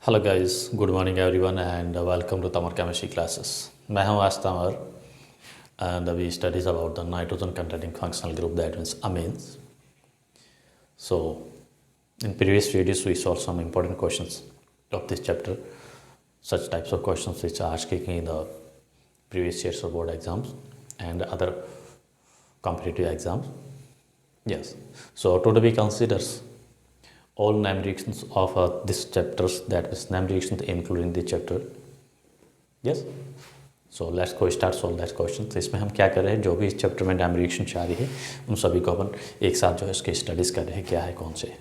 Hello guys, good morning everyone and welcome to Tamar chemistry classes. मैं हूं आज Tamar and we studies about the nitrogen containing functional group that means amines. So in previous videos we solved some important questions of this chapter, such types of questions which are asked in the previous years of board exams and other competitive exams. Yes, so today we consider all name reactions of this chapters, that is name reactions including the chapter. Yes, so let's go start solve that question. तो इसमें हम क्या कर रहे हैं, जो भी इस चैप्टर में name reactions आ रही है उन सभी को अपन एक साथ जो है इसके स्टडीज कर रहे हैं, क्या है कौन से।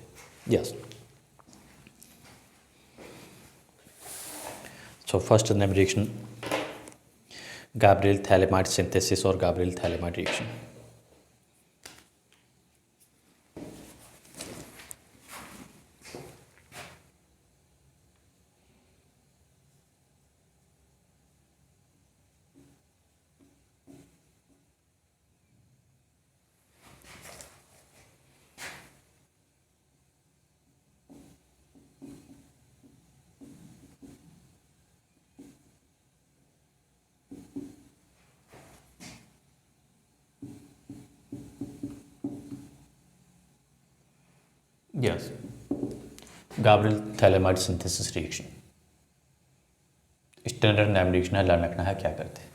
Yes, so first name reaction Gabriel Thalamide synthesis और Gabriel Thalamide reaction. Yes, Gabriel Thalamide synthesis reaction standard name reaction है, लर्न रखना है क्या करते हैं।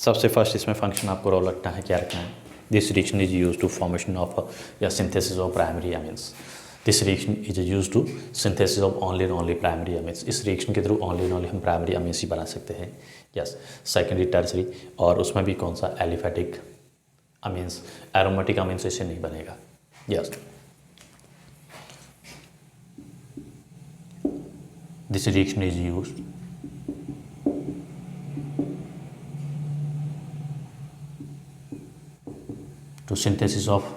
सबसे फर्स्ट इसमें फंक्शन आपको रोल रखना है, क्या रखना है। This reaction is use to formation of या synthesis of primary amines. This reaction is use to synthesis of only and only primary amines. इस रिएक्शन के थ्रू ओनली एंड ओनली हम प्राइमरी एमिन्स ही बना सकते हैं। यस, सेकेंडरी टर्सरी, और उसमें भी कौन सा, एलिफेटिक अमीन्स, एरोमेटिक अमीन्स इससे नहीं बनेगा। Yes, this reaction is used to synthesis of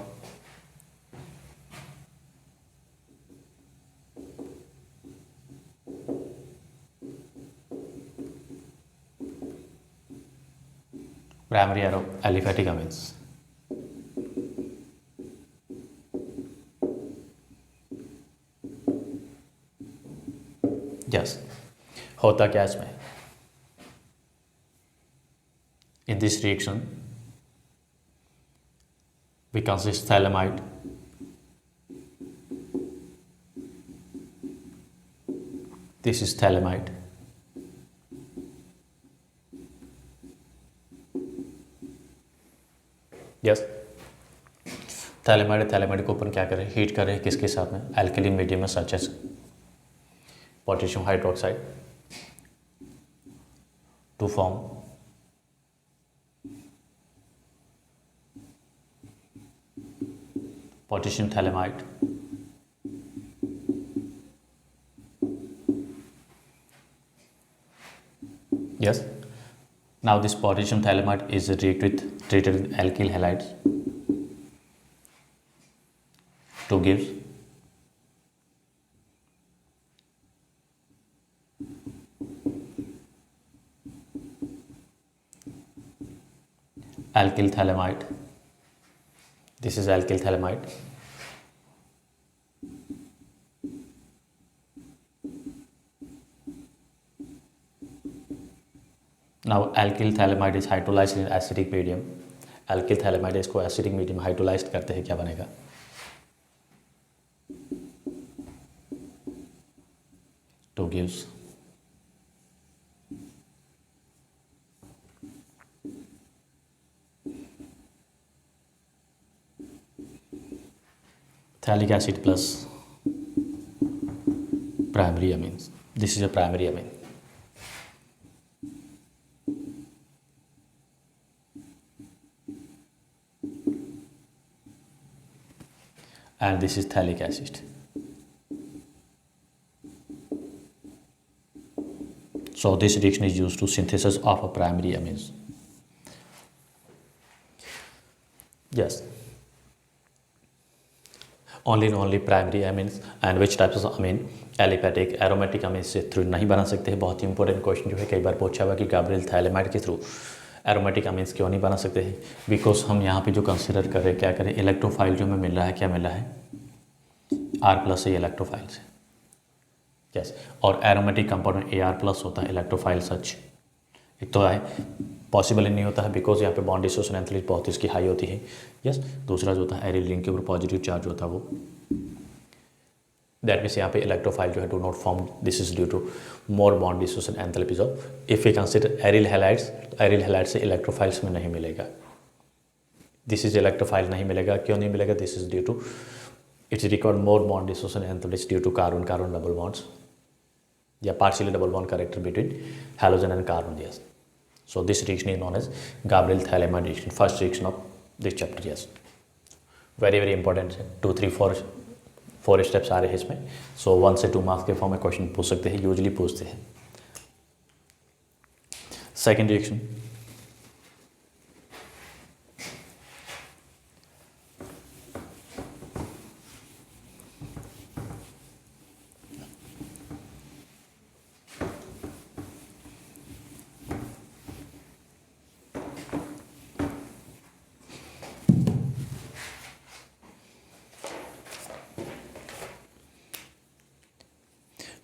primary aliphatic amines. Yes, होता क्या इसमें, in this reaction we consist thalamide this is thalamide yes, phthalimide को अपन क्या करें, हीट करें किसके साथ में, एल्कली मीडियम में such as potassium hydroxide to form potassium thalamide. Yes, now this potassium thalamide is treated with alkyl halides to give alkyl thalamide. This is alkyl thalamide. Now alkyl thalamide is hydrolyzed in acidic medium. alkyl thalamide इसको acidic medium hydrolyzed करते हैं, क्या बनेगा, to gives phthalic acid plus primary amines. This is a primary amine. And this is phthalic acid. So this reaction is used to synthesis of a primary amines. Yes, only primary amines and which types of amine, aliphatic aromatic amines से through नहीं बना सकते हैं। बहुत ही important question जो है, कई बार पूछा हुआ कि गाब्रियल थैलेमाइड के थ्रू एरोमेटिक amines क्यों नहीं बना सकते हैं, बिकॉज हम यहाँ पे जो कंसिडर कर रहे हैं, क्या करें, इलेक्ट्रोफाइल जो हमें मिल रहा है, क्या मिल रहा है, R+ से इलेक्ट्रोफाइल से। यस, और एरोमेटिक कंपाउंड में AR प्लस होता है, इलेक्ट्रोफाइल सच। एक तो है पॉसिबल नहीं होता है बिकॉज यहाँ पे बॉन्ड डिसोसिएशन एंथैल्पी बहुत इसकी हाई होती है। यस, दूसरा जो होता है एरिल रिंग के ऊपर पॉजिटिव चार्ज होता है वो, दैट मीन्स यहाँ पे इलेक्ट्रोफाइल जो है do not form, this is due to more bond dissociation enthalpies of, if you consider aryl halides, तो एरिल हैलाइड से इलेक्ट्रोफाइल्स में नहीं मिलेगा, दिस इज इलेक्ट्रोफाइल नहीं मिलेगा। क्यों नहीं मिलेगा? This is due to its record more bond dissociation enthalpies due to carbon carbon double bonds या partially double bond character between halogen and carbon. Yes, so this reaction is known as Gabriel-Thielemann reaction, first reaction of this chapter. Yes, very very important है, 2 3 4 steps आ रहे हैं इसमें। सो 1 से 2 marks के form में question पूछ सकते हैं, यूजली पूछते हैं। Second reaction,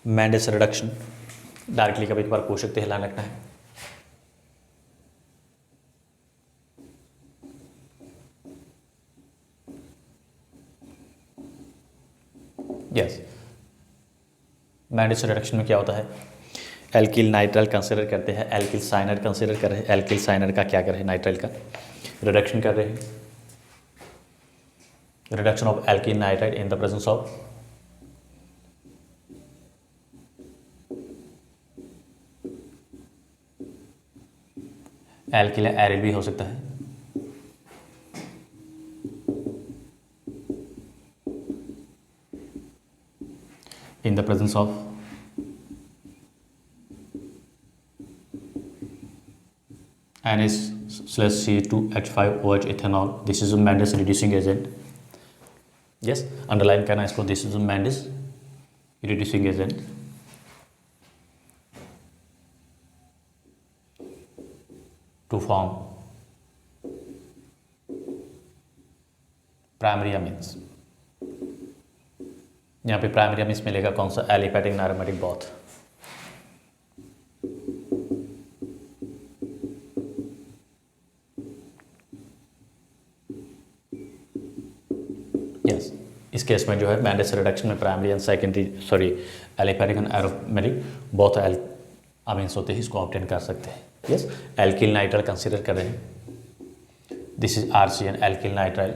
Mendis reduction, directly कभी कभार पूछ सकते हैं, ध्यान रखना है। यस, मैंडेस रिडक्शन में क्या होता है? एल्किल नाइट्राइल कंसिडर करते हैं, एल्किल साइनाइड कंसिडर कर रहे हैं, एल्किल साइनाइड का क्या कर रहे हैं? नाइट्राइल का रिडक्शन कर रहे हैं। Reduction of alkyl nitride in the presence of alkyl aryl भी हो सकता है, in the presence of NH/CO2H5OH ethanol, this is Mendius reducing agent. Yes, underline करना इसको, this is Mendius reducing agent. To form primary amines. यहाँ पे primary amines मिलेगा कौन सा? Aliphatic aromatic both. यस, इस केस में जो है मैंडेस रिडक्शन में primary and secondary aliphatic and aromatic both amines होते हैं, इसको ऑब्टेन कर सकते हैं। यस, एल्किल नाइट्राइल कंसिडर कर रहे हैं, this is RCN, alkyl nitrile.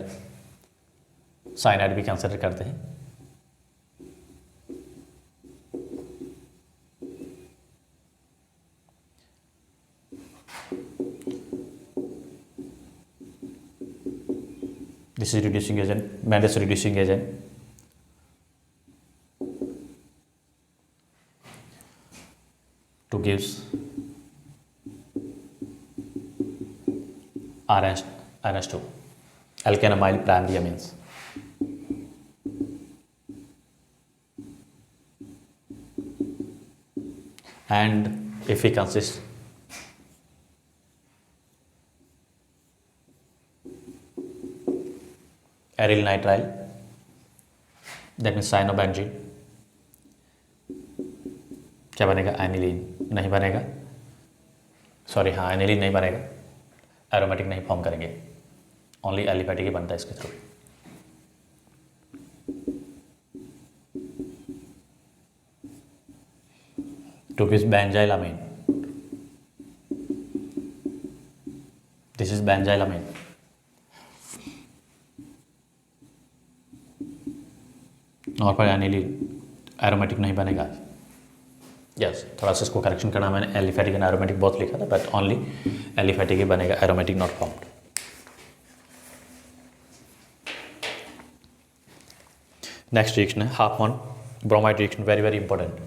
Cyanide भी कंसिडर करते हैं। This is reducing agent, Mendis reducing agent. Two gives NH2, alkanamide primary amines. And if we consist aryl nitrile, that means cyanobenzene, क्या बनेगा? Aniline नहीं बनेगा, सॉरी हाँ एनिलीन नहीं बनेगा, एरोमेटिक नहीं फॉर्म करेंगे, ओनली एलिफेटिक ही बनता है इसके थ्रू। Two piece benzyl amine, this is benzyl amine. और पर एनिलीन एरोमेटिक नहीं बनेगा। यस, थोड़ा सा इसको करेक्शन करना, मैंने एलिफेटिक एंड एरोमेटिक बहुत लिखा था, बट ओनली एलिफेटिक ही बनेगा, aromatic not formed. Next reaction है Hofmann bromide reaction, very very important.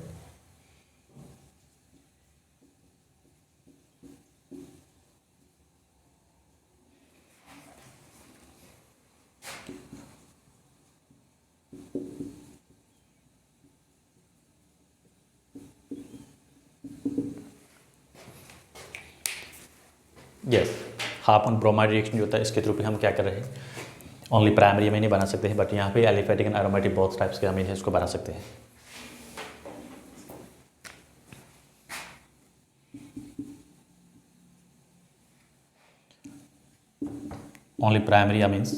Yes, Hofmann bromide reaction जो होता है इसके थ्रू भी हम क्या कर रहे हैं? ओनली प्राइमरी अमीन नहीं बना सकते हैं, बट यहाँ पे एलिफेटिक एंड एरोमेटिक बहुत टाइप्स के अमीन है, इसको बना सकते हैं। only primary amines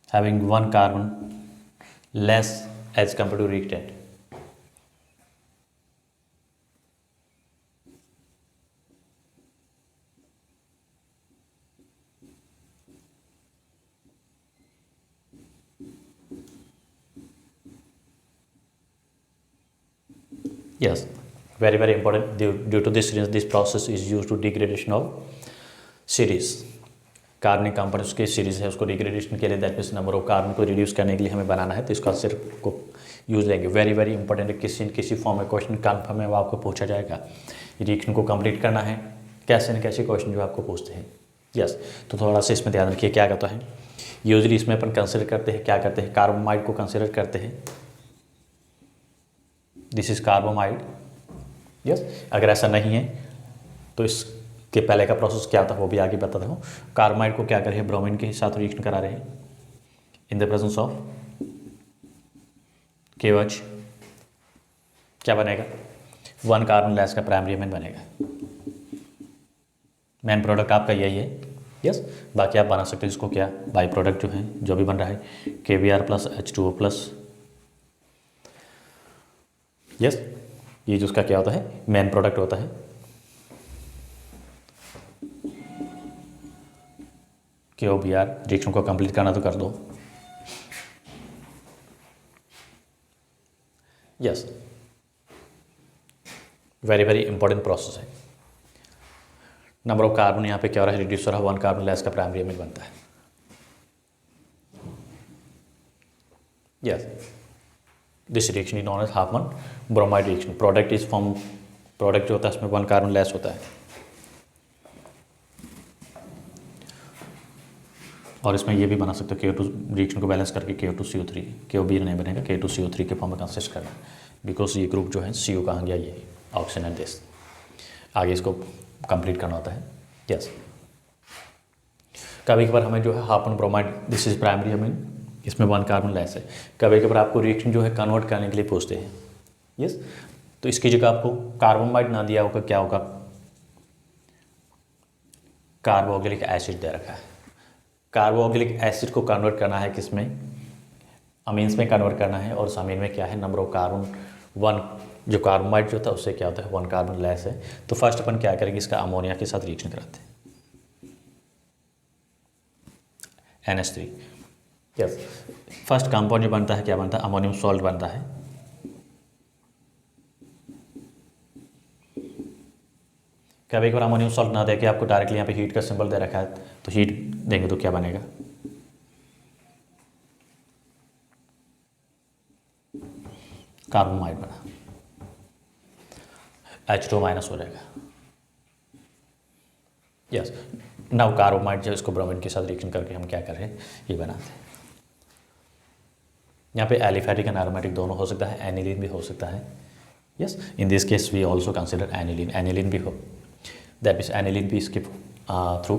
having one carbon less as compared to reactant. Yes, very important. Due to this reason, this process is used to degradation of series. कार्बनिक कंपाउंड्स की series है, उसको डिग्रेडेशन के लिए that means number of carbon को reduce करने के लिए हमें बनाना है, तो इसका सिर्फ को यूज लेंगे. वेरी इंपॉर्टेंट है. किसी फॉर्म में क्वेश्चन कन्फर्म है वो आपको पूछा जाएगा. रिएक्शन को कंप्लीट करना है, कैसे न कैसे क्वेश्चन जो आपको पूछते हैं. यस, तो थोड़ा सा इसमें ध्यान रखिए. क्या कहता है यूजली इसमें अपन कंसिडर करते हैं, क्या करते हैं, कार्बोमाइड को कंसिडर करते हैं. This is कार्बोमाइड. यस, अगर ऐसा नहीं है तो इसके पहले का प्रोसेस क्या था वो भी आगे बताता हूँ. कार्बोमाइड को क्या कर रहे हैं, ब्रोमीन के साथ रिएक्शन करा रहे हैं in the presence of KOH. क्या बनेगा, वन कार्बन लेस का प्राइमरी अमीन बनेगा. मेन प्रोडक्ट आपका यही है. यस, बाकी आप बना सकते हैं इसको क्या, बाई प्रोडक्ट जो है जो भी बन रहा है KBr plus H2O plus. Yes, ये जो उसका क्या होता है, मेन प्रोडक्ट होता है. KOBr रिएक्शन को कंप्लीट करना तो कर दो. यस, वेरी इंपॉर्टेंट प्रोसेस है. नंबर ऑफ कार्बन यहाँ पे क्या हो रहा है, रिड्यूस हो रहा है. वन कार्बन लेस का प्राइमरी अमीन बनता है. Yes, this reaction is known as Hofmann bromide reaction. Product is form, product जो होता है उसमें वन कार्बन लेस होता है. और इसमें ये भी बना सकते हो KO2 रिएक्शन को बैलेंस करके KO2CO3, KOB नहीं बनेगा, KO2CO3 के फॉर्म में कंसिस्ट करना, बिकॉज ये ग्रुप जो है CO कहाँ गया, ये ऑक्सीजन एंड दिस. आगे इसको कंप्लीट करना होता है. यस, कभी कभार हमें जो है Hofmann bromide, this is primary अमीन, इसमें वन कार्बन लेस है. कभी कभार आपको रिएक्शन जो है कन्वर्ट करने के लिए पूछते हैं. यस, तो इसकी जगह आपको कार्बोमाइड ना दिया होगा, क्या होगा, कार्बोक्सिलिक एसिड दे रखा है. कार्बोक्सिलिक एसिड को कन्वर्ट करना है किसमें, अमीन्स में कन्वर्ट करना है. और उस अमीन में क्या है, नंबर ऑफ कार्बन वन, जो कार्बोमाइड जो था उससे क्या होता है, वन कार्बन लेस है. तो फर्स्ट अपन क्या करेंगे, इसका अमोनिया के साथ रिएक्शन कराते हैं, NH3. यस, फर्स्ट कंपाउंड जो बनता है क्या बनता है, अमोनियम सॉल्ट बनता है. कभी कभार अमोनियम सॉल्ट ना देके आपको डायरेक्टली यहाँ पे हीट का सिंबल दे रखा है, तो हीट देंगे तो क्या बनेगा, कार्बोमाइड बना. H2 माइनस हो जाएगा. यस, नाउ कार्बोमाइड जो इसको ब्रोमीन के साथ रिएक्शन करके हम क्या कर रहे हैं, ये बनाते हैं. यहाँ पे एलिफेटिक एंड एरोमेटिक दोनों हो सकता है, एनिलीन भी हो सकता है. Yes, in this case we also consider aniline. Aniline भी हो, दैट मीन्स एनिलीन भी इसके थ्रू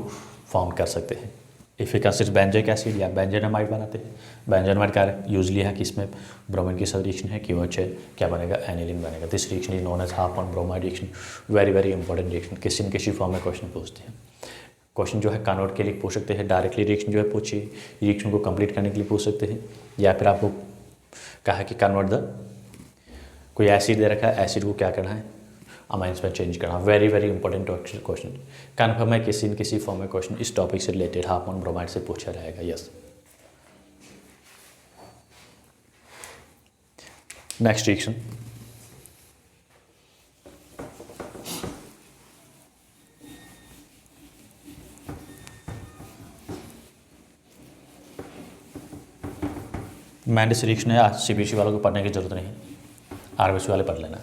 फॉर्म कर सकते हैं. If you consider benzoic acid या बेंजोनामाइड बनाते हैं. बेंजोनामाइड का यूजली है कि इसमें ब्रोमीन के साथ रिएक्शन है, KOH है, क्या बनेगा, एनिलीन बनेगा. This reaction is known as Hofmann bromide reaction. Very important reaction. किसी फॉर्म में क्वेश्चन पूछते हैं. क्वेश्चन जो है कन्वर्ट के लिए पूछ सकते हैं, डायरेक्टली रिएक्शन जो है पूछिए, रिएक्शन को कंप्लीट करने के लिए पूछ सकते हैं, या फिर आपको कहा कि कन्वर्ट द, कोई एसिड दे रखा है, एसिड को क्या करना है, अमाइंस में चेंज करना. Very important question. कन्फर्म है किसी फॉर्म में क्वेश्चन इस टॉपिक से रिलेटेड हाफमैन ब्रोमाइड से पूछा जाएगा. Yes, next reaction, Mendis reaction है. आज CBSE वालों को पढ़ने की जरूरत नहीं है, RBC वाले पढ़ लेना.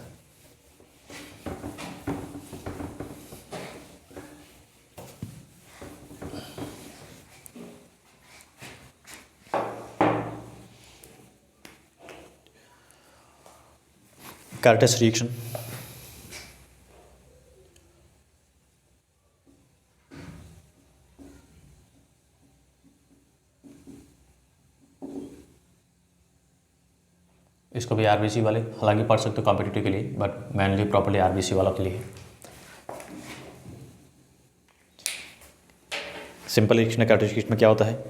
Curtis reaction, इसको भी आरबीसी वाले हालांकि पढ़ सकते हो कॉम्पिटिटिव के लिए, बट मेनली प्रॉपर्ली आरबीसी वालों के लिए। सिंपल रिएक्शन कैरेक्टरिस्टिक्स में क्या होता है,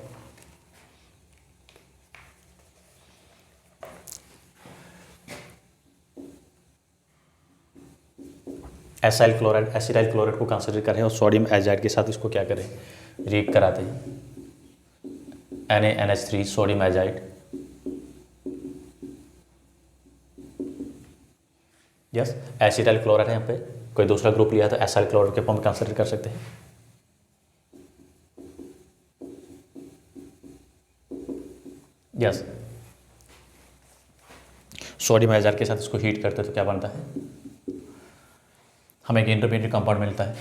एसाइल क्लोराइड एसिटाइल क्लोराइड को कंसिडर करें और सोडियम एजाइड के साथ इसको क्या करें, रिएक्ट कराते हैं। NaNH3 sodium azide, yes acetyl chloride है। यहाँ पे कोई दूसरा ग्रुप लिया तो एसाइल क्लोराइड के फॉर्म में कंसिडर कर सकते हैं। यस सोडियम एजाइड के साथ इसको हीट करते हैं तो क्या बनता है, हमें एक इंटरमीडिएट कंपाउंड मिलता है।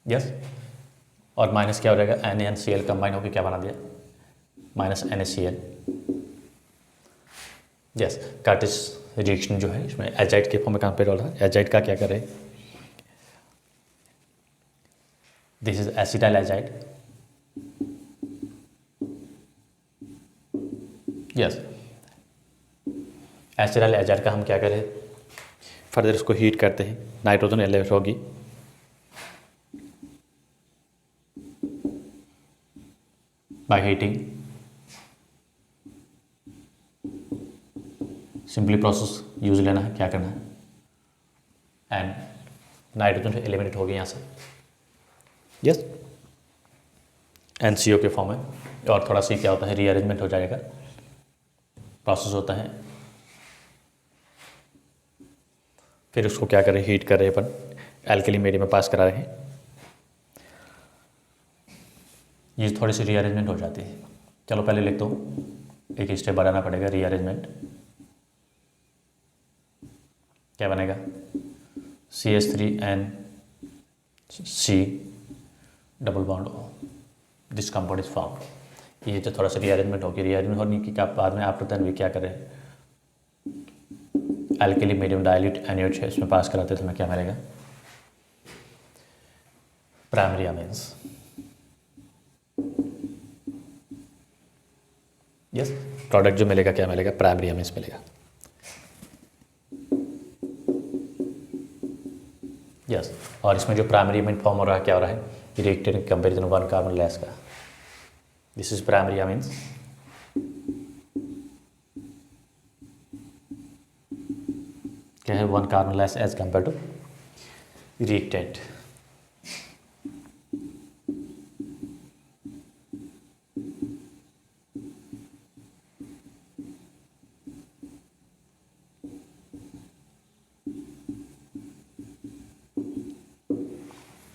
यस और माइनस क्या हो जाएगा, NaNCl कंबाइन होकर क्या बना दिया, minus NaCl। Yes Curtius reaction जो है इसमें एजाइड के फॉर्म में कंपेयर हो रहा है। एजाइड का क्या करें, this is acetyl azide. Yes acetyl azide का हम क्या करें, फर्दर इसको हीट करते हैं, नाइट्रोजन एलिवेट होगी। By heating simply process use लेना है, क्या करना है, एंड नाइट्रोजन एलिमिनेट हो गया यहाँ से। यस NCO के फॉर्म में, और थोड़ा सी क्या होता है, रीअरेंजमेंट हो जाएगा, प्रोसेस होता है। फिर उसको क्या करें, हीट कर रहे हैं अपन, एल्कली मीडियम में पास करा रहे हैं, ये थोड़ी सी रीअरेंजमेंट हो जाती है। चलो पहले लिख दो, एक स्टेप बढ़ाना पड़ेगा, रीअरेंजमेंट क्या बनेगा, CH3NC double bond O, this compound is formed. ये जो थोड़ा सा रीअरेंजमेंट होगी, रीअरेंजमेंट होने की बाद में आफ्टर देन भी क्या करें, एल्कली मीडियम डाइल्यूट एनएच है इसमें पास कराते तो हमें क्या मिलेगा, प्राइमरी अमीन्स। यस प्रोडक्ट जो मिलेगा क्या मिलेगा, प्राइमरी अमीन्स मिलेगा। यस और इसमें जो प्राइमरी अमीन फॉर्म हो रहा है क्या हो रहा है, reacted in comparison one carbon less का, दिस इज प्राइमरी अमीन्स। क्या है, one carbon less as compare to reactant.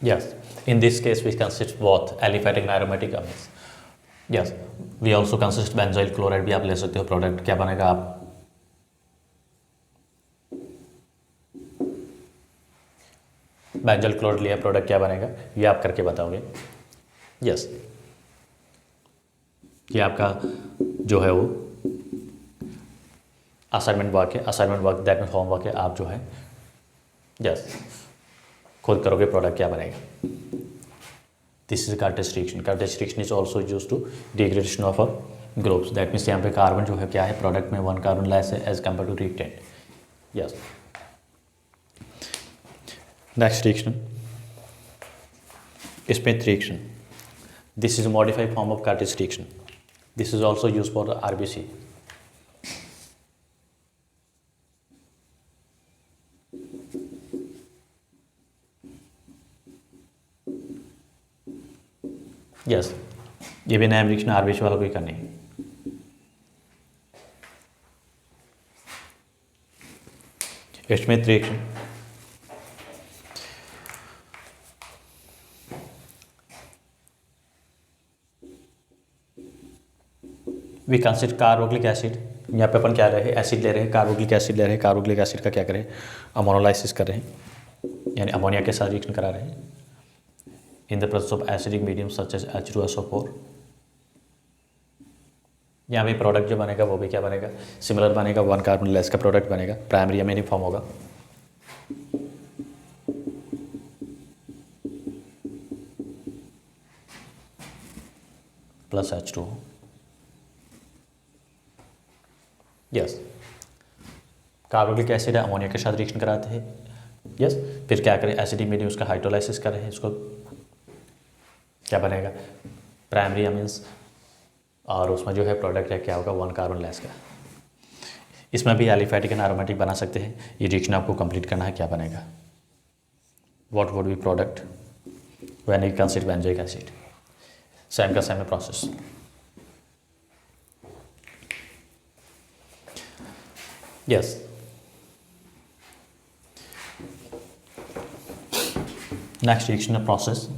Yes, in this case we consist both aliphatic and aromatic amines. Yes, we also consist benzoyl chloride भी आप ले सकते हो, product क्या बनेगा, आप बेंजोल क्लोराइड लिया, प्रोडक्ट क्या बनेगा ये आप करके बताओगे। यस ये आपका जो है वो असाइनमेंट वर्क है, assignment work that mean homework है, आप जो है यस खुद करोगे, प्रोडक्ट क्या बनेगा। This is Curtius reaction. Curtius reaction is also use to degradation of a groups, that means यहाँ पे कार्बन जो है क्या है, प्रोडक्ट में वन कार्बन लेस है as compare to reactant. Yes next reaction, Smith reaction. This is modified form of Curtius reaction, this is also use for the RBC. Yes ये भी नया रिएक्शन आरबीसी वालों को ही करनी है। Smith reaction, we consider carboxylic acid, यहाँ पे अपन क्या ले रहे हैं, एसिड ले रहे हैं, कार्बोक्सिलिक एसिड ले रहे हैं, कार्बोक्सिलिक एसिड का क्या करें, अमोनोलाइसिस कर रहे हैं, यानी अमोनिया के साथ रिएक्शन करा रहे हैं in the presence of acidic medium such as H2SO4। यहाँ भी प्रोडक्ट जो बनेगा वो भी क्या बनेगा, सिमिलर बनेगा, वन कार्बन लेस का प्रोडक्ट बनेगा, प्राइमरी अमीन फॉर्म होगा। Plus H2O। Yes, carboxylic acid ammonia के साथ रिएक्शन कराते हैं। यस, फिर क्या करें, एसिडिक मीडियम उसका हाइड्रोलाइसिस करें, इसको क्या बनेगा, प्राइमरी अमीन्स, और उसमें जो है प्रोडक्ट है क्या होगा, 1 कार्बन लेस का। इसमें भी एलिफैटिक एंड एरोमेटिक बना सकते हैं। ये रिएक्शन आपको कंप्लीट करना है, क्या बनेगा, what would be product when you consider benzoic acid. Same का सेम है प्रोसेस। यस, नेक्स्ट रिएक्शन है प्रोसेस।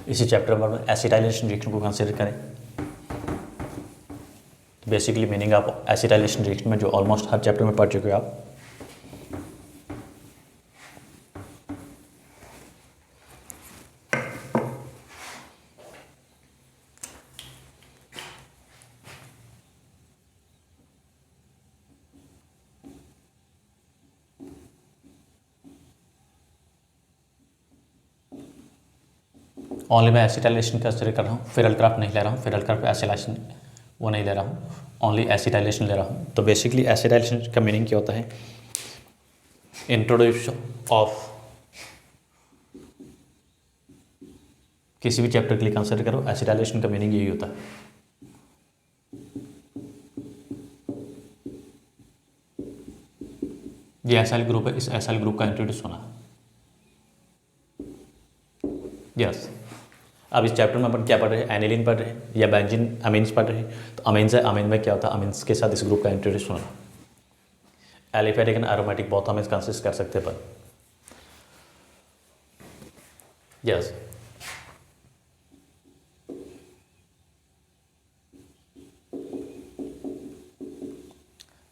इसी चैप्टर में एसिटाइलेशन रिएक्शन को कंसीडर करें। बेसिकली मीनिंग आप एसिटाइलेशन रिएक्शन में जो ऑलमोस्ट हर चैप्टर में पढ़ चुके हो आप। ओनली मैं एसिटाइलेशन कंसिडर कर रहा हूँ, फेरल क्राफ्ट नहीं ले रहा हूँ, फेरल क्राफ्ट एसिटाइलेशन वो नहीं ले रहा हूँ, ओनली एसिटाइलेशन ले रहा हूँ। तो बेसिकली एसिटाइलेशन का मीनिंग क्या होता है, इंट्रोड्यूशन ऑफ, किसी भी चैप्टर के लिए कंसिडर करो, एसिटाइलेशन का मीनिंग यही होता है। ये एसाइल ग्रुप है, इस एसाइल ग्रुप का इंट्रोड्यूस होना। यस, अब इस चैप्टर में अपन क्या पढ़ रहे हैं, एनिलीन पढ़ रहे हैं या बेंजीन अमीन्स पढ़ रहे हैं। तो अमीन्स है, अमीन में क्या होता है, अमीन्स के साथ इस ग्रुप का इंट्रोड्यूस होना। एलिफैटिक एंड एरोमेटिक बहुत अमीन्स कंसिस्ट कर सकते हैं पर। Yes,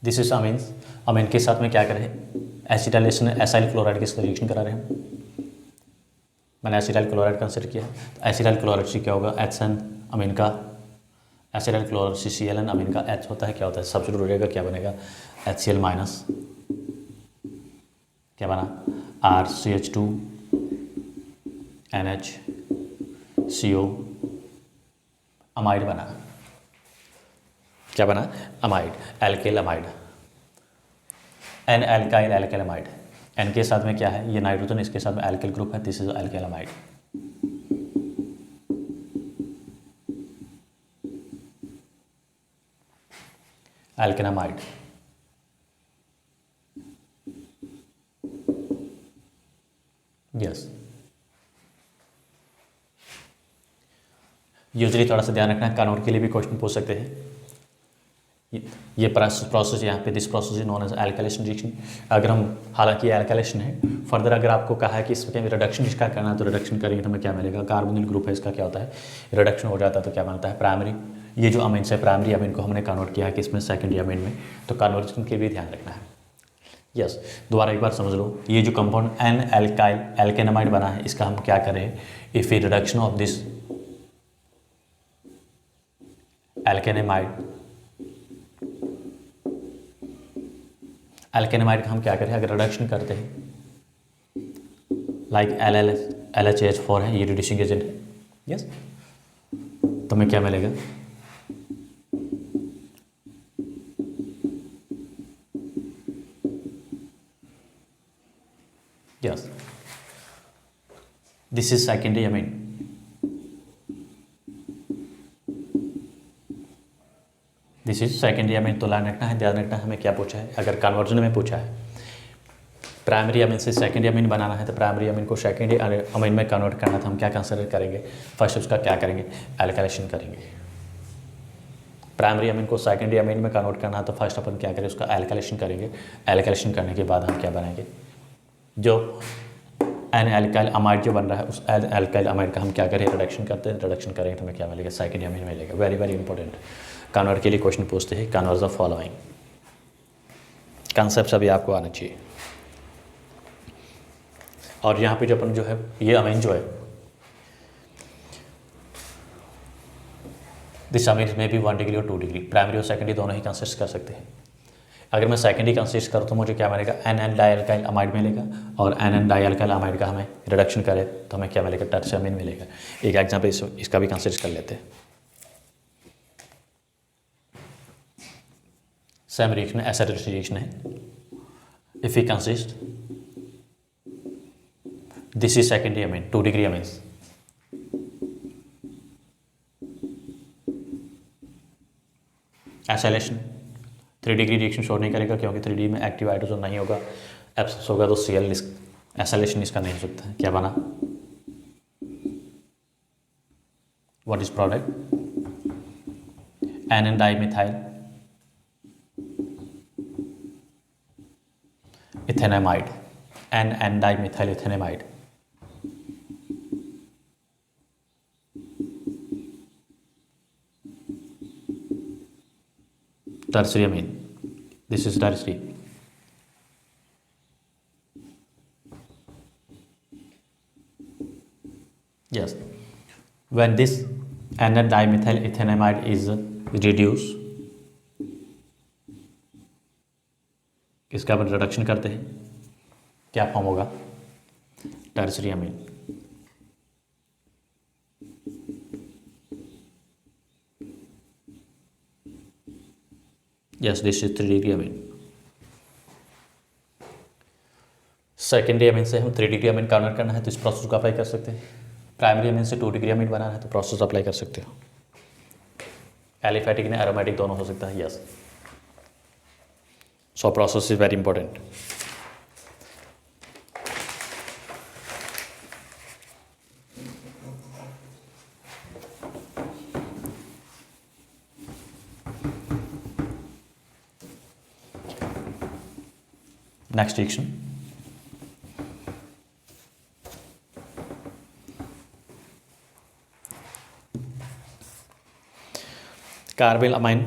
this is amines. Amine के साथ में क्या करें, एसिटाइलेशन एसाइल क्लोराइड के साथ रिएक्शन करा रहे हैं। मैंने एसिटाइल क्लोराइड कंसिडर किया, तो एसिटाइल क्लोराइड से क्या होगा, HN अमीन का, एसिटाइल क्लोराइड CClN अमीन का H होता है, क्या होता है, सब्स्टिट्यूट हो जाएगा, क्या बनेगा, HCl माइनस, क्या बना, RCH2 NHCO अमाइड बना, क्या बना, amide, एल्केल amide, N alkyl एल्केल amide. N के साथ में क्या है, ये नाइट्रोजन, इसके साथ में एल्केल ग्रुप है, this is alkyl amide. Alkanamide, yes. Usually थोड़ा सा ध्यान रखना, कानून के लिए भी क्वेश्चन पूछ सकते हैं। ये प्रोसेस यहाँ पे, this process is known as alkylation reaction. अगर हम, हालांकि ये एल्काइलेशन है, फर्दर अगर आपको कहा है कि इसमें रिडक्शन इसका करना है तो रिडक्शन करेंगे तो हमें क्या मिलेगा, कार्बोनिल ग्रुप है, इसका क्या होता है, रिडक्शन हो जाता है तो क्या बनता है, प्राइमरी। ये जो अमीन है, प्राइमरी अमीन को हमने कन्वर्ट किया है कि इसमें सेकेंडरी अमीन में, तो कन्वर्जन के भी ध्यान रखना है। यस, दोबारा एक बार समझ लो, ये जो कंपाउंड N एल्काइल एल्केनामाइड बना है, इसका हम क्या करें, if a reduction of this alkanamide, alkanamide का हम क्या करें, अगर रिडक्शन करते हैं, लाइक LHH4 है, ये रिड्यूसिंग एजेंट है। यस, तो हमें क्या मिलेगा, yes, this is secondary amine. This is secondary अमीन। तो ध्यान रखना है, ध्यान रखना है, हमें क्या पूछा है, अगर कन्वर्जन में पूछा है प्राइमरी अमीन से सेकेंडरी अमीन बनाना है, तो प्राइमरी अमीन को सेकेंडरी अमीन में कन्वर्ट करना, तो हम क्या कंसिडर करेंगे, फर्स्ट उसका क्या करेंगे, एल्काइलेशन करेंगे। प्राइमरी अमीन को सेकेंडरी अमीन में कन्वर्ट करना है तो फर्स्ट अपन क्या करें, उसका एल्काइलेशन करेंगे। एल्काइलेशन करने के बाद हम क्या बनाएंगे, जो N एल्काइल अमाइड जो बन रहा है, उस एल्काइल अमाइड का हम क्या करें, रिडक्शन करते हैं। रिडक्शन करेंगे तो हमें क्या मिलेगा, सेकेंडरी अमीन मिलेगा। वेरी वेरी इंपॉर्टेंट, कन्वर्ट के लिए क्वेश्चन पूछते हैं, कन्वर्ट द फॉलोइंग कॉन्सेप्ट अभी आपको आना चाहिए। और यहाँ पे जो अपन जो है, ये अमीन जो है, दिस अमीन में भी 1 डिग्री और 2 डिग्री, प्राइमरी और सेकेंडरी दोनों ही कंसिस्ट कर सकते हैं। अगर मैं सेकेंडरी कंसिस्ट करूँ तो मुझे क्या मिलेगा, एन डाइअल्काइल अमाइड मिलेगा, और एन डाइअल्काइल अमाइड का हमें रिडक्शन करें तो हमें क्या मिलेगा, टर्सियमिन मिलेगा। एक एग्जाम्पल इसका भी कंसिडर कर लेते हैं। सेम रिएक्शन है, एसिडिक रिएक्शन है। If we consist this is secondary amine, 2 degree amines, acylation 3 degree reaction show नहीं करेगा क्योंकि 3D में एक्टिव हाइड्रोजन नहीं होगा, एब्सेंस होगा तो Cl एसाइलेशन इसका नहीं हो सकता है। क्या बना, what is product, N dimethyl ethanamide, N dimethyl ethanamide. Tertiary amine, this is tertiary. Yes, when this n dimethyl ethanamide is reduced, इसका अपन रिडक्शन करते हैं, क्या फॉर्म होगा, tertiary amine. Yes, this is 3 degree amine. Secondary amine से हम 3 degree अमीन convert करना है तो इस प्रोसेस को अप्लाई कर सकते हैं। प्राइमरी अमीन से 2 डिग्री अमीन बनाना है तो प्रोसेस अप्लाई कर सकते हो। एलिफेटिक ने एरोमेटिक दोनों हो सकता है। Yes, so process is very important. Next reaction, carbyl amine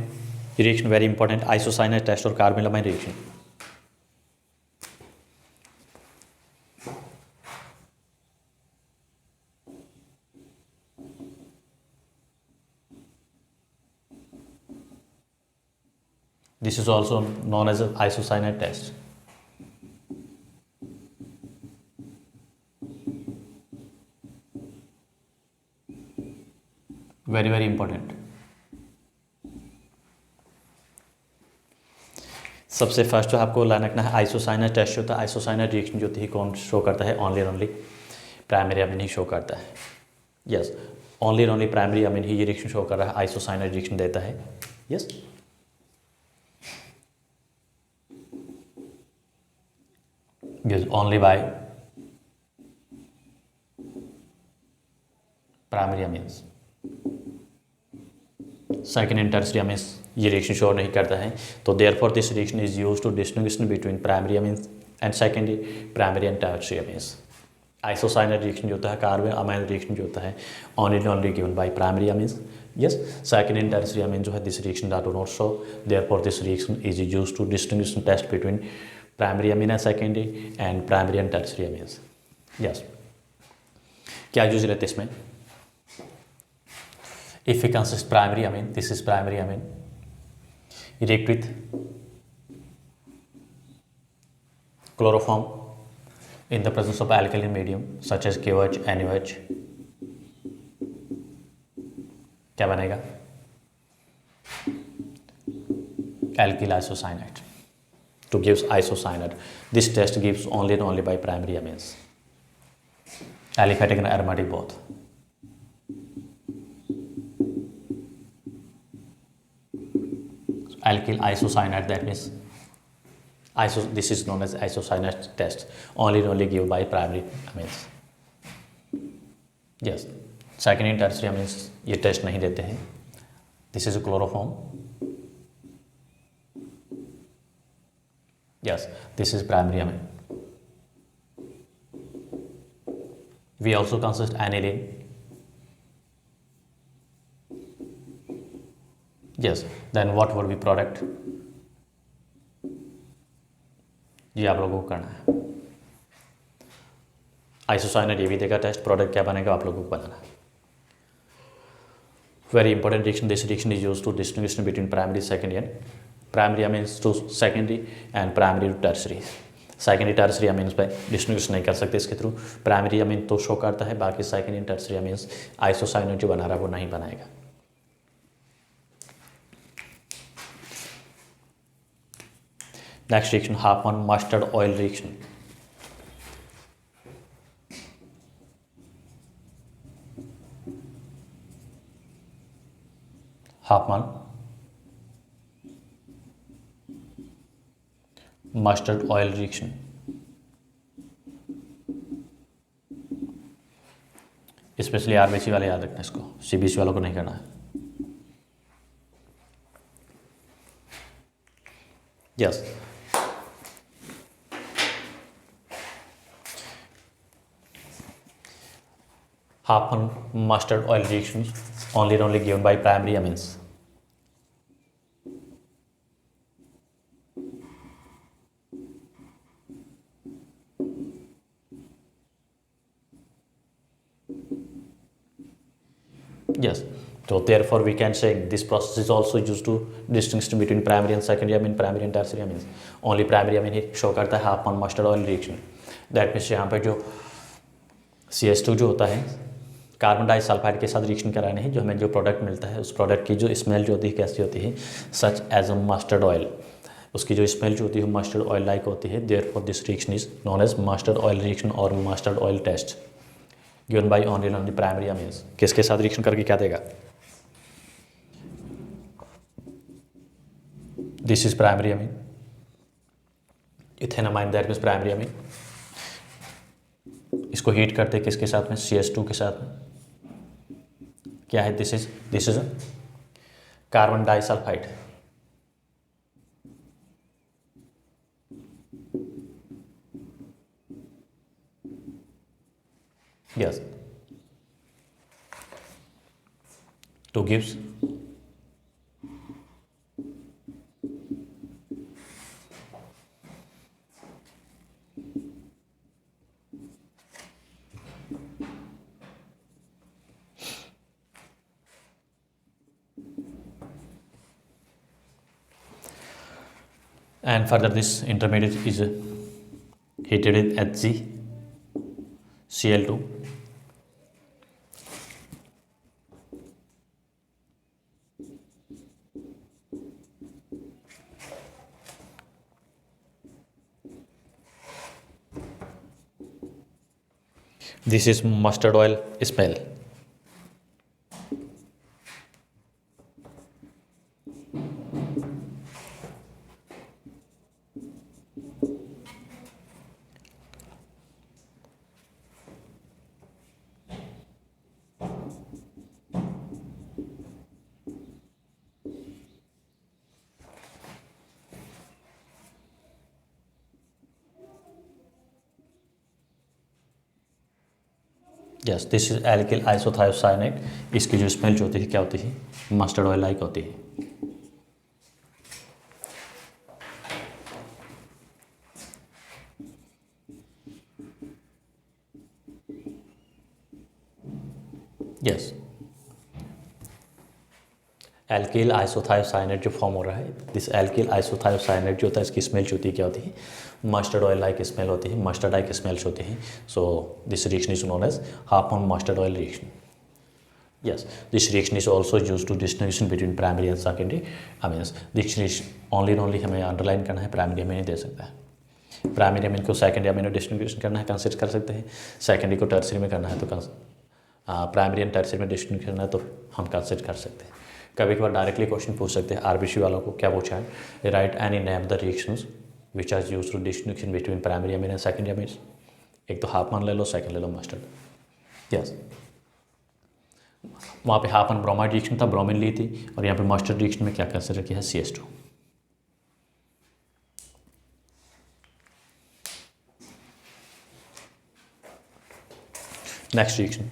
reaction, very important, isocyanate test और carbyl amine reaction. This is also known as an isocyanate test. Very very important. सबसे first जो आपको ध्यान रखना है, आइसोसाइनेट टेस्ट होता है। Isocyanate reaction जो होती है कौन शो करता है, ओनली और ओनली प्राइमरी अमीन ही शो करता है। यस, ओनली और ओनली प्राइमरी अमीन ही ये रिएक्शन शो कर रहा है, आइसोसाइनेट रिएक्शन देता है। Yes, only by primary amines. Second and tertiary amines ये रिएक्शन शो नहीं करता है, तो therefore this reaction is used to distinguish between primary amines and secondary primary and tertiary amines. Isocyanate reaction जो होता है, कार्बन अमाइन रिएक्शन जो होता है, only given by primary amines. Yes, second and tertiary amine जो है this reaction do not show, therefore this reaction is used to distinguish test between primary amine and secondary and primary and tertiary amines. Yes, क्या use रहते इसमें, if we consist primary amine, this is primary amine, react with chloroform in the presence of alkaline medium such as KOH, NaOH, क्या बनेगा, alkyl isocyanate to gives isocyanate. This test gives only and only by primary amines, aliphatic and aromatic both. Alkyl isocyanate, that means this is known as isocyanate test, only and only given by primary amines. Yes, secondary and tertiary amines ये test नहीं देते हैं। This is a chloroform. Yes, this is primary amine. We also consist aniline. Yes, then what would be product? ये आप लोगों को करना है। आइसोसाइनेट ये भी देगा टेस्ट, प्रोडक्ट क्या बनेगा आप लोगों को बनाना है। Very important reaction, this reaction is used to distinguish between primary, secondary and primary amines to secondary and primary to tertiary. Secondary tertiary amines पे डिस्टिंग्विश नहीं कर सकते इसके थ्रू। प्राइमरी अमीन तो शो करता है, बाकी सेकेंडरी टर्सरी अमीन्स आइसोसाइनेट जो बना रहा है वो नहीं बनाएगा। Next reaction Hopman mustard oil reaction. Hopman mustard oil reaction. Specially RBC वाले याद रखना इसको, सीबीसी वालों को नहीं करना है। Yes, Happen mustard oil reactions only and only given by primary amines. Yes, so therefore we can say this process is also used to distinguish between primary and secondary amine, primary and tertiary amines. Only primary amine he show करता है Happen mustard oil reaction. That means यहाँ पर जो CH2 जो होता है carbon disulphide के साथ रिएक्शन कराने हैं, जो हमें जो प्रोडक्ट मिलता है उस प्रोडक्ट की जो स्मेल जो होती है कैसी होती है, such as a mustard oil. उसकी जो स्मेल जो होती है मस्टर्ड ऑयल लाइक होती है। Therefore this reaction is known as mustard oil reaction और mustard oil test given by only primary amines. किसके साथ रिएक्शन करके क्या देगा? This is primary amine, ethanamine, that means primary amine. इसको हीट करते किसके साथ में? CH2 के साथ में। क्या है? This is carbon disulphide. Yes, two gives and further this intermediate is heated in HgCl2. This is mustard oil smell. Yes, this is alkyl isothiocyanate. इसकी जो स्मेल जो होती है क्या होती है? मस्टर्ड ऑयल लाइक होती है। यस, एल्किल आइसोथायोसाइनेट जो फॉर्म हो रहा है, दिस एल्किल आइसोथायोसाइनेट जो होता है इसकी स्मेल जो होती है क्या होती है? मस्टर्ड ऑयल लाइक स्मेल होती है, मस्टर्ड लाइक स्मेल्स होती हैं। So this reaction is known as Hofmann mustard oil reaction. Yes, this reaction is also used to distinction between primary and secondary amines. This reaction only हमें underline करना है, primary amine दे सकता है। Primary amine को secondary amine में डिस्टिंग्विशन करना है, consider कर सकते हैं। सेकेंडरी को टर्सरी में करना है तो प्राइमरी एंड टर्सरी में डिस्टिंग्विशन करना है तो हम कंसिडर कर सकते हैं। कभी कभार डायरेक्टली क्वेश्चन पूछ सकते हैं। आरबीसी वालों को क्या पूछा है? Write any name the reactions which are used to distinguishing between primary amine and secondary amine. एक तो हाफमैन ले लो, सेकेंड ले लो मस्टर्ड। यस, वहाँ पे हाफमैन ब्रोमाइड रिएक्शन था, ब्रोमीन ली थी, और यहाँ पे मस्टर्ड रिएक्शन में क्या कंसिडर किया है? CH2। Next reaction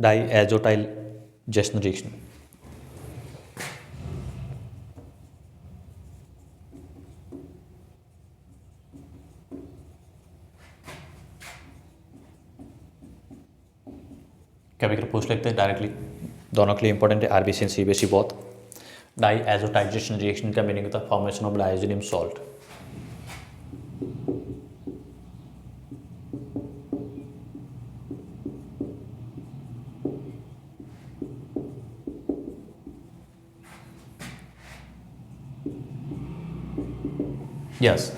diazotyl gestion reaction. Chemical पूछ लेते हैं डायरेक्टली, दोनों के लिए इंपॉर्टेंट है, RBC and CBSE both. Diazotisation reaction का मीनिंग होता है formation of डाइजेनियम salt. Yes,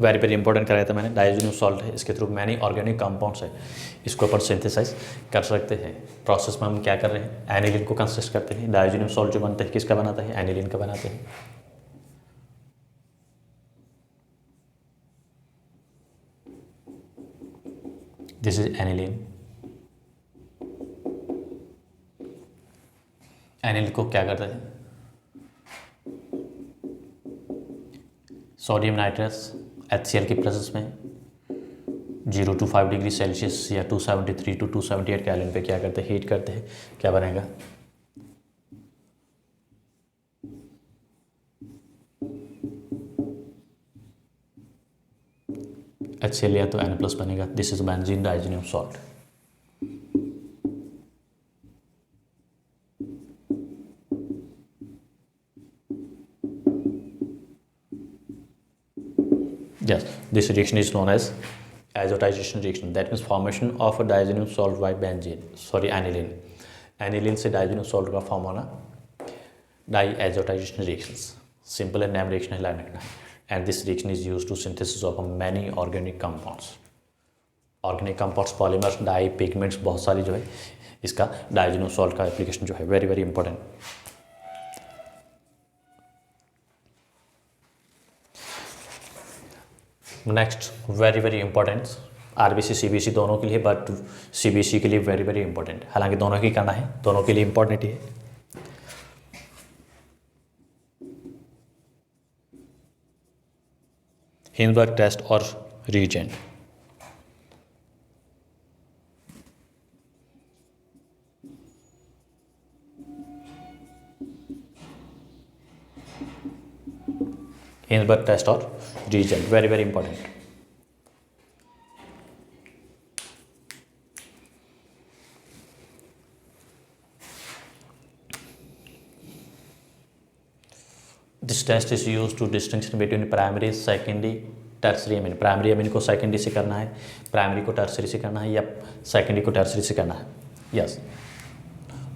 very very important कराया था मैंने. डाइजेनियम सॉल्ट है, इसके थ्रू मैनी ऑर्गेनिक कंपाउंड्स है, इसको अपन सिंथेसाइज कर सकते हैं. प्रोसेस में हम क्या कर रहे हैं, एनिलीन को कंसिस्ट करते हैं. डाइजेनियम सॉल्ट जो बनता है किसका बनाता है, एनिलीन का बनाते हैं. This is aniline. एनिलीन को क्या करते हैं, सोडियम नाइट्रस HCl की प्रेजेंस में 0 to 5 डिग्री सेल्सियस या 273 to 278 केल्विन पे क्या करते हैं, हीट करते हैं. क्या बनेगा, HCl या तो N+ बनेगा. This is benzene डाइजेनियम salt. Yes, this reaction is known as azotization reaction. That means formation of a diazonium salt by benzene, sorry aniline. Aniline से diazonium salt का फॉर्म होना diazotization reactions. Simple and name reaction है, line रखना है. And this reaction is used to synthesis of many organic compounds. Organic compounds, polymers, dye, pigments बहुत सारी जो है इसका diazonium salt का application जो है very very important. Next very very important, RBC CBSE दोनों के लिए, बट सीबीएसई के लिए वेरी वेरी इंपॉर्टेंट. हालांकि दोनों ही करना है, दोनों के लिए इंपॉर्टेंट ही है. हिंसबर्ग टेस्ट और रीजेंट. हिंसबर्ग टेस्ट और reagent very very important. This test is use to distinction between primary secondary tertiary amine. Primary amine को सेकेंडरी से करना है, प्राइमरी को टर्सरी से करना है, या सेकेंडरी को टर्सरी से करना है. यस,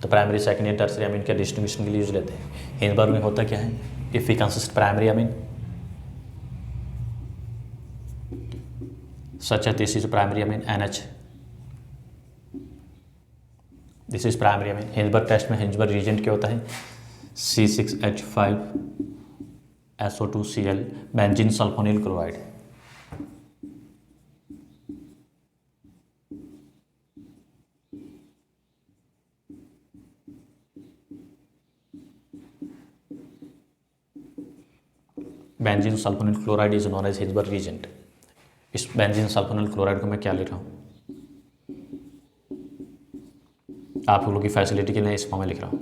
तो प्राइमरी सेकेंडरी टर्सरी अमीन के डिस्टिंक्शन के लिए यूज लेते हैं. हिंसबर्ग में होता क्या है, if we consist primary amine such as this is primary amine NH, this is primary amine. Hinsberg test में हिंसबर्ग रीजेंट क्या होता है, C6H5SO2Cl benzene sulphonyl chloride. Benzene sulphonyl chloride is known as Hinsberg reagent. इस benzene sulphonyl chloride को मैं क्या लिख रहा हूँ, आप लोगों की फैसिलिटी के लिए इस फॉर्म में लिख रहा हूँ.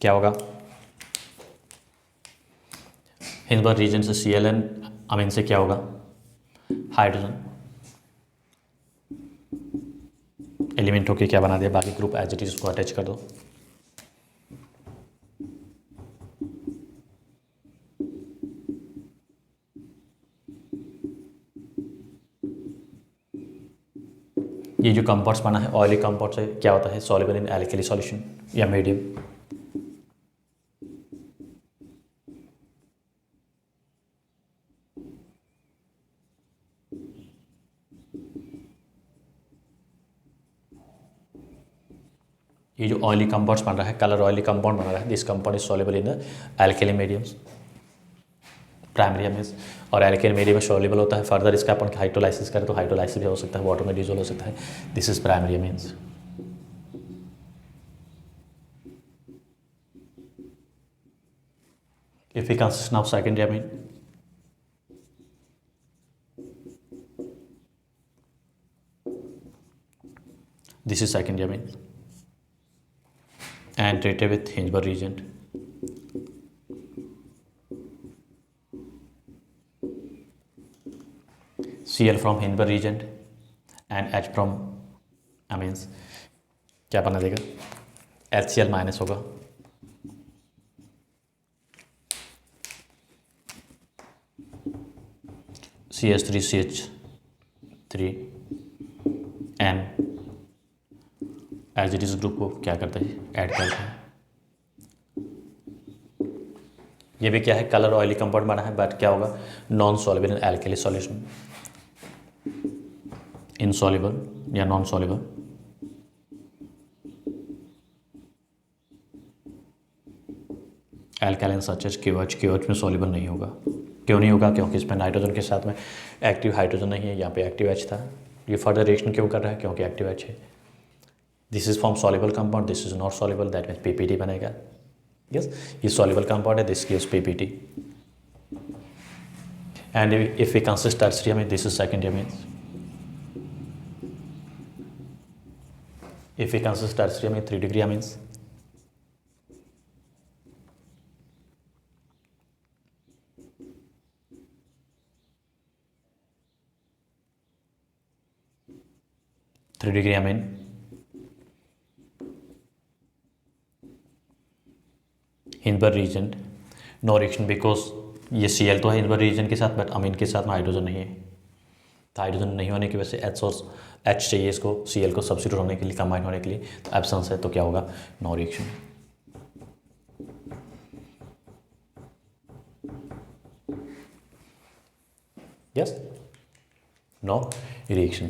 क्या होगा, हिंसबर्ग रीजन से Cl अमीन से क्या होगा, हाइड्रोजन एलिमेंट होके क्या बना दिया, बाकी ग्रुप एज इट इज उसको अटैच कर दो. ये जो कंपाउंड्स बना है ऑयली कंपाउंड से क्या होता है, सॉल्युबल इन एल्कली सॉल्यूशन या मीडियम. ये जो ऑयली कंपाउंड्स बन रहा है, कलर ऑयली कंपाउंड बन रहा है, this compound is soluble in the alkali mediums, primary amines. और एल्केन मीडियम में सॉल्युबल होता है. फर्दर इसका अपन हाइड्रोलाइसिस करें तो हाइड्रोलाइसिस भी हो सकता है, वाटर में डिसॉल्व हो सकता है. This is primary amines. If we consist of secondary amine, this This is secondary amine and treated with Hinsberg reagent. Cl from Hinsberg reagent and H from amines क्या बना देगा, HCl माइनस होगा, CH3CH3 N as it is group को क्या करता है, add करता है। ये भी क्या है, कलर ऑयली कंपाउंड बना है, बट क्या होगा, non soluble in alkali solution, insoluble या non soluble. Alkaline such as KOH में सॉल्युबल नहीं होगा। क्यों नहीं होगा, क्योंकि इसमें नाइट्रोजन के साथ में एक्टिव हाइड्रोजन नहीं है, यहाँ पे एक्टिव H था। ये फर्दर रिएक्शन क्यों कर रहा है, क्योंकि एक्टिव H है। This is form soluble compound, this is not soluble, that means PPT बनेगा। यस, ये सॉल्युबल कंपाउंड है, this gives PPT। And if we consider tertiary amine, this is secondary amine. If we consider tertiary amine, 3 degree amines, Hinsberg reagent, no reaction because ये Cl तो है Hinsberg reagent के साथ, but अमीन के साथ में hydrogen नहीं है। तो हाइड्रोजन नहीं होने की वजह से H चाहिए इसको, Cl को सब्स्टिट्यूट होने के लिए, कंबाइन होने के लिए, तो एब्सेंस है, तो क्या होगा, no reaction. Yes, no reaction.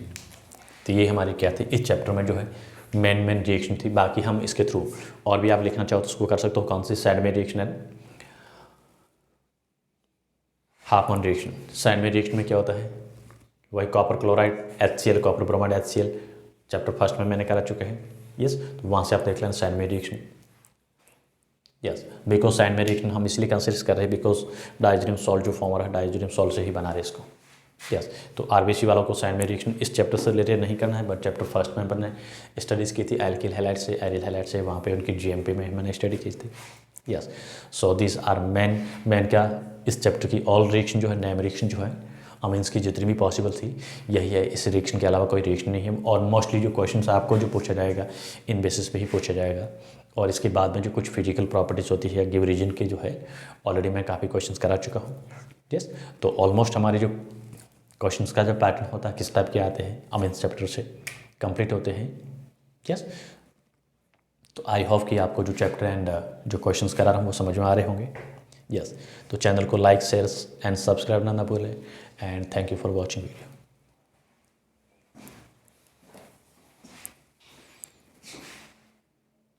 तो ये हमारी क्या थी, इस चैप्टर में जो है मेन रिएक्शन थी। बाकी हम इसके थ्रू और भी आप लिखना चाहो तो उसको कर सकते हो। कौन सी, साइड में रिएक्शन है, हाफमैन रिएक्शन। साइड में रिएक्शन में क्या होता है, वही copper chloride HCl, copper bromide HCl, chapter first में मैंने करा चुके हैं। यस, तो वहाँ से आप देख लेना साइड में रिएक्शन। यस, बिकॉज साइड में रिएक्शन हम इसलिए कंसिडर कर रहे हैं बिकॉज डाइजीनियम सॉल्ट जो फॉर्म हो रहा है, डाइजीनियम सॉल्ट से ही बना रहे इसको। यस, तो RBC वालों को साइड में रिएक्शन इस चैप्टर से रिलेटेड नहीं करना है, बट चैप्टर फर्स्ट में मैंने स्टडीज़ की थी एल्किल हैलाइड से, एरिल हैलाइड से, वहाँ पे उनकी GMP में मैंने स्टडी की थी। Yes, so this are main क्या, इस चैप्टर की ऑल रिएक्शन जो है, नेम रिएक्शन जो है अमीन्स की जितनी भी पॉसिबल थी यही है। इस रिएक्शन के अलावा कोई रिएक्शन नहीं है। और मोस्टली जो क्वेश्चंस आपको जो पूछा जाएगा इन बेसिस पे ही पूछा जाएगा। और इसके बाद में जो कुछ फिजिकल प्रॉपर्टीज़ होती है गिव रीजन की जो है, ऑलरेडी मैं काफ़ी क्वेश्चंस करा चुका हूँ। यस, तो ऑलमोस्ट हमारे जो क्वेश्चंस का जो पैटर्न होता है, किस टाइप के आते हैं, अमीन्स चैप्टर से कंप्लीट होते हैं। यस, तो आई होप कि आपको जो चैप्टर एंड जो क्वेश्चंस करा रहा हूँ वो समझ में आ रहे होंगे। यस, तो चैनल को लाइक, शेयर एंड सब्सक्राइब ना भूलें। And thank you for watching video.